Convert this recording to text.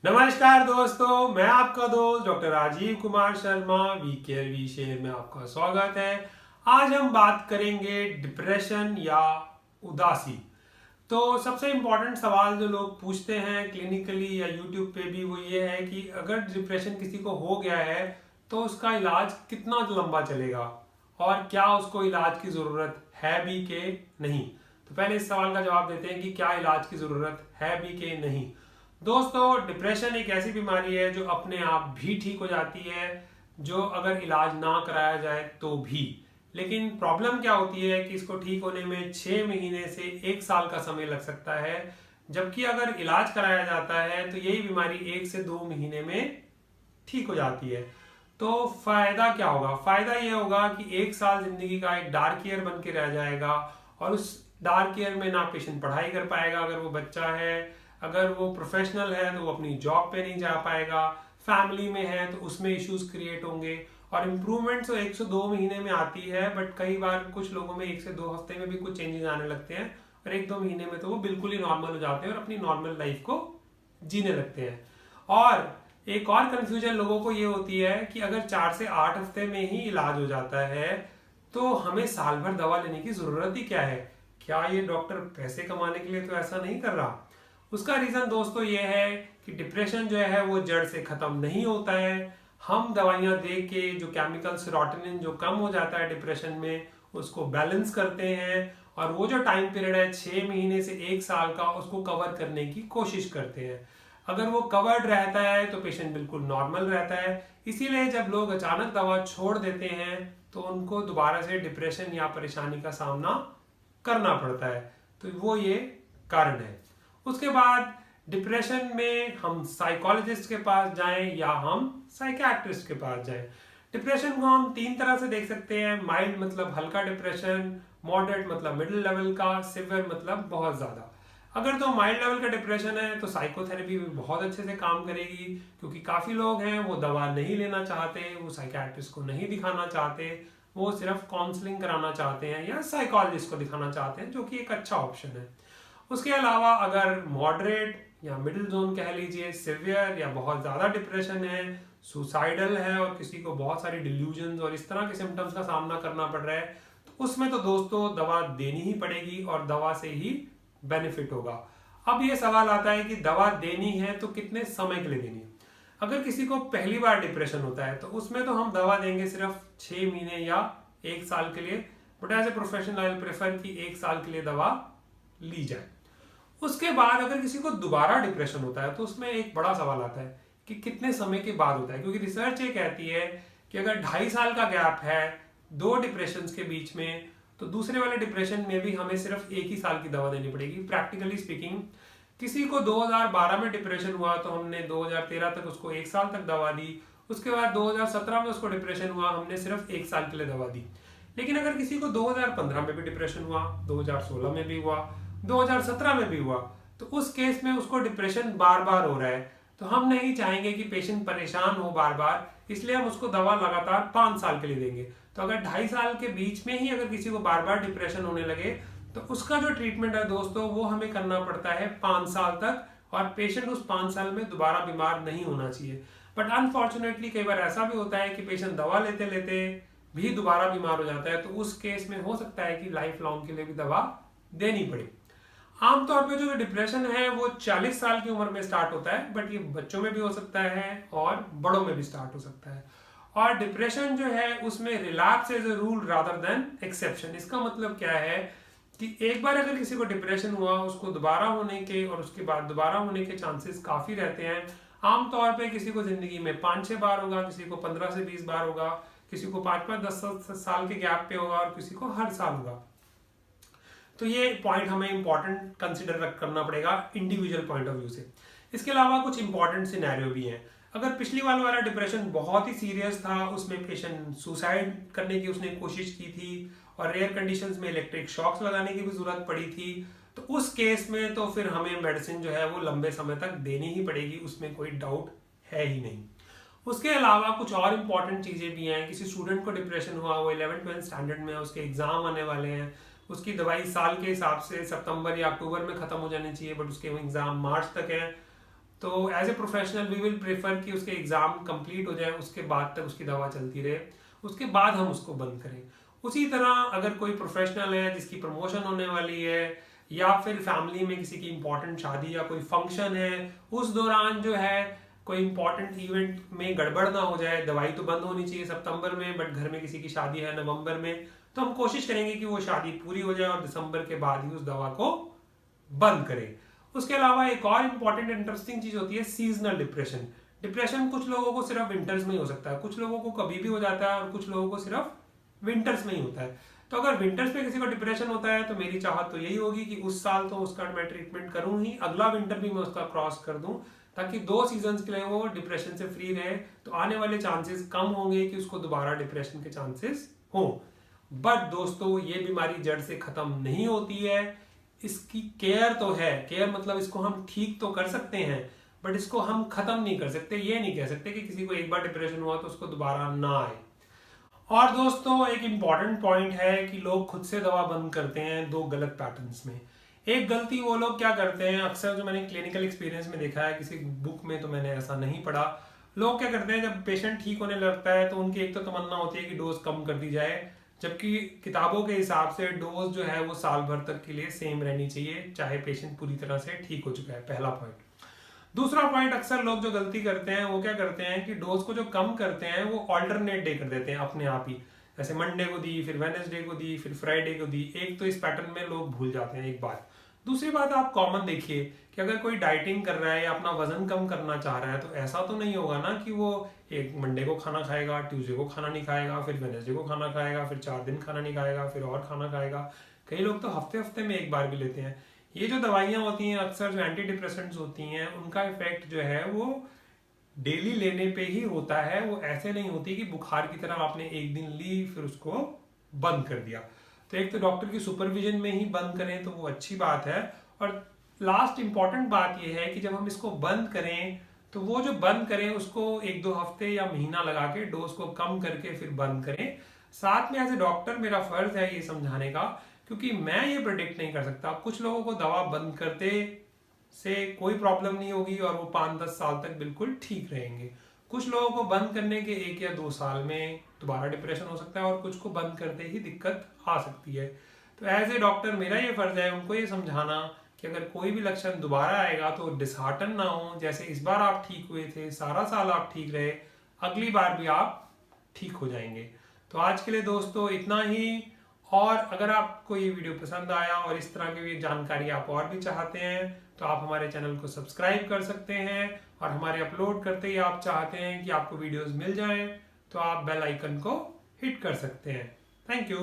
नमस्कार दोस्तों, मैं आपका दोस्त doctor Rajiv Kumar Sharma we care we share में आपका स्वागत है। आज हम बात करेंगे डिप्रेशन या उदासी। तो सबसे इम्पोर्टेंट सवाल जो लोग पूछते हैं क्लिनिकली या यूट्यूब पे भी वो ये है कि अगर डिप्रेशन किसी को हो गया है तो उसका इलाज कितना लंबा चलेगा और क्या उसको इलाज की ज़रूरत है भी कि नहीं। तो पहले इस सवाल का जवाब देते हैं कि क्या इलाज की ज़रूरत है भी कि नहीं। दोस्तों, डिप्रेशन एक ऐसी बीमारी है जो अपने आप भी ठीक हो जाती है, जो अगर इलाज ना कराया जाए तो भी। लेकिन प्रॉब्लम क्या होती है कि इसको ठीक होने में 6 महीने से 1 साल का समय लग सकता है, जबकि अगर इलाज कराया जाता है तो यही बीमारी 1 से 2 महीने में ठीक हो जाती है। तो फायदा क्या होगा? फायदा ये होगा कि 1 साल जिंदगी का एक डार्क ईयर बन के रह जाएगा और उस डार्क ईयर में ना पेशेंट पढ़ाई कर पाएगा अगर वो बच्चा है, अगर वो प्रोफेशनल है तो वो अपनी जॉब पे नहीं जा पाएगा, फैमिली में है तो उसमें इश्यूज क्रिएट होंगे। और इम्प्रूवमेंट तो 1 से 2 महीने में आती है, बट कई बार कुछ लोगों में 1 से 2 हफ्ते में भी कुछ चेंजेस आने लगते हैं और 1-2 महीने में तो वो बिल्कुल ही नॉर्मल हो जाते हैं और अपनी नॉर्मल लाइफ को जीने लगते हैं। और एक और कंफ्यूजन लोगों को ये होती है कि अगर 4 से 8 हफ्ते में ही इलाज हो जाता है तो हमें साल भर दवा लेने की जरूरत ही क्या है? क्या ये डॉक्टर पैसे कमाने के लिए तो ऐसा नहीं कर रहा? उसका रीजन दोस्तों ये है कि डिप्रेशन जो है वो जड़ से खत्म नहीं होता है। हम दवाइयां दे के जो केमिकल सेरोटोनिन जो कम हो जाता है डिप्रेशन में, उसको बैलेंस करते हैं और वो जो टाइम पीरियड है 6 महीने से 1 साल का, उसको कवर करने की कोशिश करते हैं। अगर वो कवर्ड रहता है तो पेशेंट बिल्कुल नॉर्मल रहता है। इसीलिए जब लोग अचानक दवा छोड़ देते हैं तो उनको दोबारा से डिप्रेशन या परेशानी का सामना करना पड़ता है। तो वो ये कारण है। उसके बाद डिप्रेशन में हम साइकोलॉजिस्ट के पास जाएं या हम साइकियाट्रिस्ट के पास जाएं। डिप्रेशन को हम 3 तरह से देख सकते हैं। माइल्ड मतलब हल्का डिप्रेशन, मॉडरेट मतलब मिडिल लेवल का, सिवियर मतलब बहुत ज्यादा। अगर तो माइल्ड लेवल का डिप्रेशन है तो साइकोथेरेपी भी बहुत अच्छे से काम करेगी, क्योंकि काफी लोग हैं वो दवा नहीं लेना चाहते, वो साइकियाट्रिस्ट को नहीं दिखाना चाहते, वो सिर्फ काउंसलिंग कराना चाहते हैं या साइकोलॉजिस्ट को दिखाना चाहते हैं, जो कि एक अच्छा ऑप्शन है। उसके अलावा अगर मॉडरेट या मिडिल जोन कह लीजिए, सिवियर या बहुत ज़्यादा डिप्रेशन है, सुसाइडल है और किसी को बहुत सारी डिल्यूजन और इस तरह के सिम्टम्स का सामना करना पड़ रहा है, तो उसमें तो दोस्तों दवा देनी ही पड़ेगी और दवा से ही बेनिफिट होगा। अब ये सवाल आता है कि दवा देनी है तो कितने समय के लिए देनी है। अगर किसी को पहली बार डिप्रेशन होता है तो उसमें तो हम दवा देंगे सिर्फ 6 महीने या 1 साल के लिए, but as a professional I prefer कि 1 साल के लिए दवा ली जाए। उसके बाद अगर किसी को दोबारा डिप्रेशन होता है तो उसमें एक बड़ा सवाल आता है कि कितने समय के बाद होता है, क्योंकि रिसर्च ये कहती है कि अगर 2.5 साल का गैप है 2 डिप्रेशन के बीच में, तो दूसरे वाले डिप्रेशन में भी हमें सिर्फ 1 ही साल की दवा देनी पड़ेगी। प्रैक्टिकली स्पीकिंग, किसी को 2012 में डिप्रेशन हुआ तो हमने 2013 तक उसको 1 साल तक दवा दी। उसके बाद 2017 में उसको डिप्रेशन हुआ, हमने सिर्फ 1 साल के लिए दवा दी। लेकिन अगर किसी को 2015 में भी डिप्रेशन हुआ, 2016 में भी हुआ, 2017 में भी हुआ, तो उस केस में उसको डिप्रेशन बार बार हो रहा है, तो हम नहीं चाहेंगे कि पेशेंट परेशान हो बार बार, इसलिए हम उसको दवा लगातार 5 साल के लिए देंगे। तो अगर 2.5 साल के बीच में ही अगर किसी को बार बार डिप्रेशन होने लगे तो उसका जो ट्रीटमेंट है दोस्तों वो हमें करना पड़ता है 5 साल तक, और पेशेंट उस 5 साल में दोबारा बीमार नहीं होना चाहिए। बट अनफॉर्चुनेटली कई बार ऐसा भी होता है कि पेशेंट दवा लेते लेते भी दोबारा बीमार हो जाता है, तो उस केस में हो सकता है कि लाइफ लॉन्ग के लिए भी दवा देनी पड़े। आमतौर पे जो डिप्रेशन है वो 40 साल की उम्र में स्टार्ट होता है, बट ये बच्चों में भी हो सकता है और बड़ों में भी स्टार्ट हो सकता है। और डिप्रेशन जो है उसमें relapse is a rule rather than exception. इसका मतलब क्या है कि एक बार अगर किसी को डिप्रेशन हुआ, उसको दोबारा होने के और उसके बाद दोबारा होने के चांसेस काफी रहते हैं। आमतौर पे किसी को जिंदगी में 5-6 बार होगा, किसी को 15 से 20 बार होगा, किसी को 5-5-10 साल के गैप पे होगा और किसी को हर साल होगा। तो ये पॉइंट हमें इंपॉर्टेंट कंसिडर करना पड़ेगा इंडिविजुअल पॉइंट ऑफ व्यू से। इसके अलावा कुछ इंपॉर्टेंट सिनेरियो भी हैं। अगर पिछली वाला डिप्रेशन बहुत ही सीरियस था, उसमें पेशेंट सुसाइड करने की उसने कोशिश की थी और रेयर कंडीशंस में इलेक्ट्रिक शॉक्स लगाने की भी जरूरत पड़ी थी, तो उस केस में तो फिर हमें मेडिसिन जो है वो लंबे समय तक देनी ही पड़ेगी, उसमें कोई डाउट है ही नहीं। उसके अलावा कुछ और इम्पॉर्टेंट चीज़ें भी हैं। किसी स्टूडेंट को डिप्रेशन हुआ, वो 11th-12th स्टैंडर्ड में, उसके एग्जाम आने वाले हैं, उसकी दवाई साल के हिसाब से सितंबर या अक्टूबर में खत्म हो जानी चाहिए, बट उसके एग्जाम मार्च तक है। तो as a professional we will prefer कि उसके एग्जाम कंप्लीट हो जाए, उसके बाद तक उसकी दवा चलती रहे, उसके बाद हम उसको बंद करें। उसी तरह अगर कोई प्रोफेशनल है जिसकी प्रमोशन होने वाली है या फिर फैमिली में किसी की इंपॉर्टेंट शादी या कोई फंक्शन है, उस दौरान जो है कोई इंपॉर्टेंट इवेंट में गड़बड़ ना हो जाए, दवाई तो बंद होनी चाहिए सितंबर में, बट घर में किसी की शादी है नवंबर में, तो हम कोशिश करेंगे कि वो शादी पूरी हो जाए और दिसंबर के बाद ही उस दवा को बंद करें। उसके अलावा एक और इंपॉर्टेंट इंटरेस्टिंग चीज होती है सीजनल डिप्रेशन। डिप्रेशन कुछ लोगों को सिर्फ विंटर्स में ही हो सकता है, कुछ लोगों को कभी भी हो जाता है और कुछ लोगों को सिर्फ विंटर्स में ही होता है। तो अगर विंटर्स में किसी को डिप्रेशन होता है तो मेरी चाहत तो यही होगी कि उस साल तो उसका मैं ट्रीटमेंट करूं ही, अगला विंटर भी मैं उसका क्रॉस कर दूं, ताकि 2 सीजन्स के लिए वो डिप्रेशन से फ्री रहे। तो आने वाले चांसेस कम होंगे कि उसको दोबारा डिप्रेशन के चांसेस हो। बट दोस्तों, ये बीमारी जड़ से खत्म नहीं होती है, इसकी केयर तो है। केयर मतलब इसको हम ठीक तो कर सकते हैं, बट इसको हम खत्म नहीं कर सकते। ये नहीं कह सकते कि किसी को एक बार डिप्रेशन हुआ तो उसको दोबारा ना आए। और दोस्तों, एक इंपॉर्टेंट पॉइंट है कि लोग खुद से दवा बंद करते हैं 2 गलत पैटर्न्स में। एक गलती वो लोग क्या करते हैं, अक्सर जो मैंने क्लिनिकल एक्सपीरियंस में देखा है, किसी बुक में तो मैंने ऐसा नहीं पढ़ा, लोग क्या करते हैं जब पेशेंट ठीक होने लगता है तो उनकी एक तो तमन्ना होती है कि डोज कम कर दी जाए, जबकि किताबों के हिसाब से डोज जो है वो साल भर तक के लिए सेम रहनी चाहिए, चाहे पेशेंट पूरी तरह से ठीक हो चुका है। पहला पॉइंट। दूसरा पॉइंट, अक्सर लोग जो गलती करते हैं वो क्या करते हैं कि डोज को जो कम करते हैं वो ऑल्टरनेट डे कर देते हैं अपने आप ही, जैसे मंडे को दी, फिर वेडनेसडे को दी, फिर फ्राइडे को दी। एक तो इस पैटर्न में लोग भूल जाते हैं एक बात। दूसरी बात, आप कॉमन देखिए कि अगर कोई डाइटिंग कर रहा है या अपना वजन कम करना चाह रहा है तो ऐसा तो नहीं होगा ना कि वो एक मंडे को खाना खाएगा, ट्यूसडे को खाना नहीं खाएगा, फिर वेडनेसडे को खाना खाएगा, फिर 4 दिन खाना नहीं खाएगा, फिर और खाना खाएगा। कई लोग तो हफ्ते हफ्ते में एक बार भी लेते हैं। ये जो दवाइयां होती हैं अक्सर जो एंटी डिप्रेसेंट्स होती हैं, उनका इफेक्ट जो है वो डेली लेने पे ही होता है। वो ऐसे नहीं होती कि बुखार की तरह आपने एक दिन ली फिर उसको बंद कर दिया। तो एक तो डॉक्टर की सुपरविजन में ही बंद करें तो वो अच्छी बात है। और लास्ट इंपॉर्टेंट बात यह है कि जब हम इसको बंद करें तो वो जो बंद करें उसको 1-2 हफ्ते या महीना लगा के डोज को कम करके फिर बंद करें। साथ में एज ए डॉक्टर मेरा फर्ज है ये समझाने का, क्योंकि मैं ये प्रेडिक्ट नहीं कर सकता। कुछ लोगों को दवा बंद करते से कोई प्रॉब्लम नहीं होगी और वो 5-10 साल तक बिल्कुल ठीक रहेंगे। कुछ लोगों को बंद करने के 1 या 2 साल में दोबारा डिप्रेशन हो सकता है और कुछ को बंद करते ही दिक्कत आ सकती है। तो एज ए डॉक्टर मेरा ये फर्ज है उनको ये समझाना कि अगर कोई भी लक्षण दोबारा आएगा तो डिसहार्टन ना हो। जैसे इस बार आप ठीक हुए थे, सारा साल आप ठीक रहे, अगली बार भी आप ठीक हो जाएंगे। तो आज के लिए दोस्तों इतना ही। और अगर आपको ये वीडियो पसंद आया और इस तरह की जानकारी आप और भी चाहते हैं तो आप हमारे चैनल को सब्सक्राइब कर सकते हैं, और हमारे अपलोड करते ही आप चाहते हैं कि आपको वीडियोस मिल जाएं तो आप बेल आइकन को हिट कर सकते हैं। Thank you.